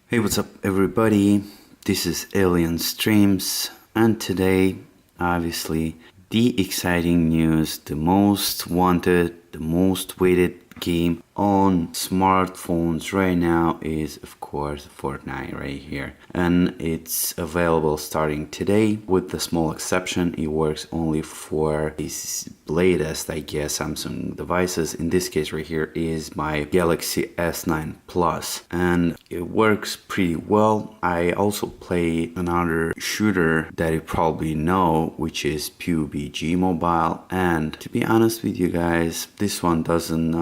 Hey, what's up, everybody? This is Alien Streams, and today, obviously, the exciting news, the most wanted, the most waited game on smartphones right now is, of course, Fortnite right here. And it's available starting today, with the small exception, it works only for these latest, I guess, Samsung devices. In this case right here is my Galaxy S9 Plus, and it works pretty well. I also play another shooter that you probably know, which is PUBG Mobile, and to be honest with you guys, this one doesn't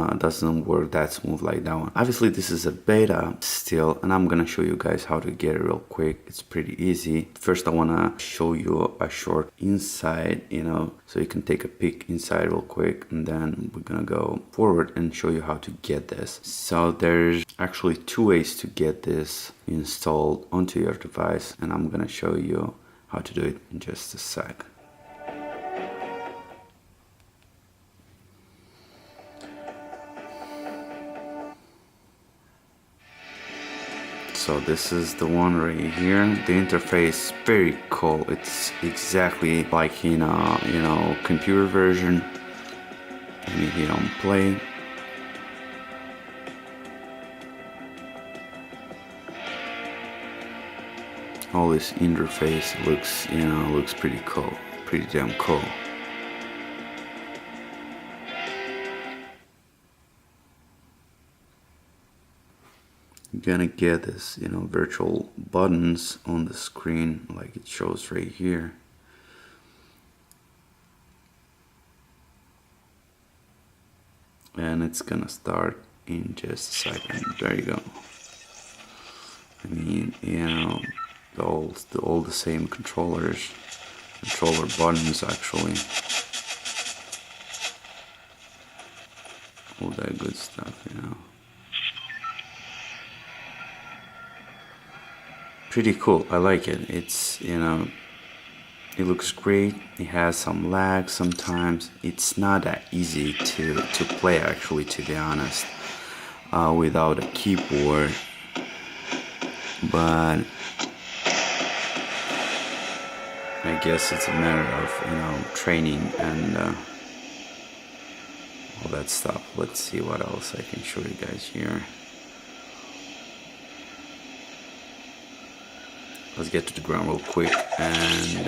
work that smooth like that one. Obviously, this is a beta still, and I'm gonna show you guys how to get it real quick. It's pretty easy. First, I wanna show you a short inside, so you can take a peek inside real quick, and then we're gonna go forward and show you how to get this. So there's actually two ways to get this installed onto your device, and I'm gonna show you how to do it in just a sec. So this is the one right here. The interface very cool. It's exactly like in a computer version. Let me hit on play. All this interface looks pretty cool, pretty damn cool. You're gonna get this, virtual buttons on the screen like it shows right here. And it's gonna start in just a second. There you go. I mean, all the same controller buttons actually. All that good stuff, Pretty cool. I like it. It's, it looks great. It has some lag sometimes. It's not that easy to play actually, to be honest, without a keyboard. But I guess it's a matter of, training and all that stuff. Let's see what else I can show you guys here. Let's get to the ground real quick, and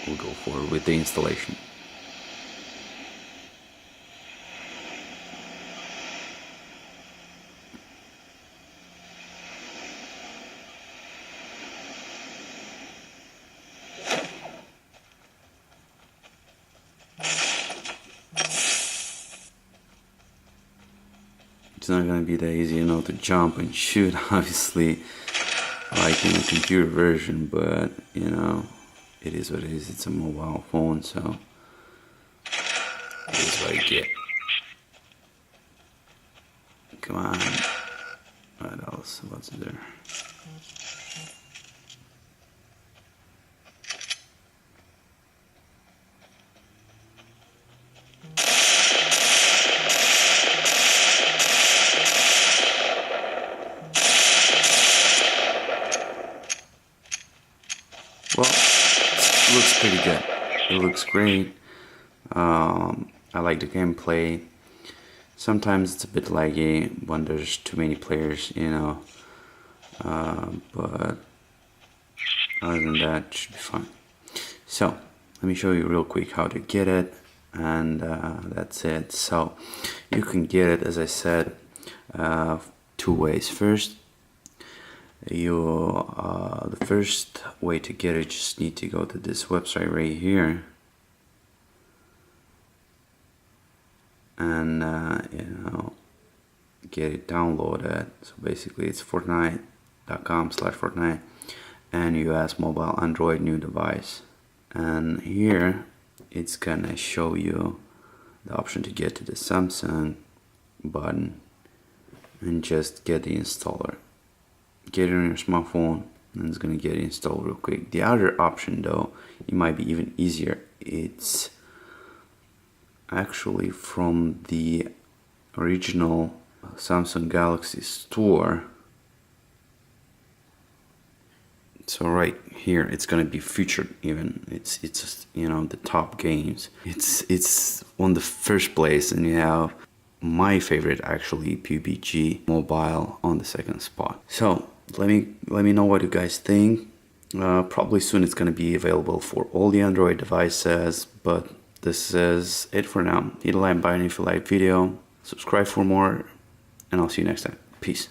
we'll go forward with the installation. It's not gonna be that easy, to jump and shoot, obviously, like in the computer version, but it is what it is. It's a mobile phone, so it is what I get. Come on. What else? What's there? Well, it looks pretty good. It looks great. I like the gameplay. Sometimes it's a bit laggy when there's too many players, but other than that, it should be fine. So, let me show you real quick how to get it, and that's it. So, you can get it, as I said, two ways. First, the first way to get it, you just need to go to this website right here, and get it downloaded. So basically it's fortnite.com/fortnite and US mobile Android new device, and here it's gonna show you the option to get to the Samsung button and just get the installer. Get it on your smartphone, and it's gonna get installed real quick. The other option, though, it might be even easier. It's actually from the original Samsung Galaxy Store. So right here, it's gonna be featured even. It's just, you know, the top games. It's on the first place, and you have my favorite actually, PUBG Mobile on the second spot. So let me know what you guys think. Probably soon it's gonna be available for all the Android devices, but this is it for now. Hit a like button if you like the video, subscribe for more, and I'll see you next time. Peace.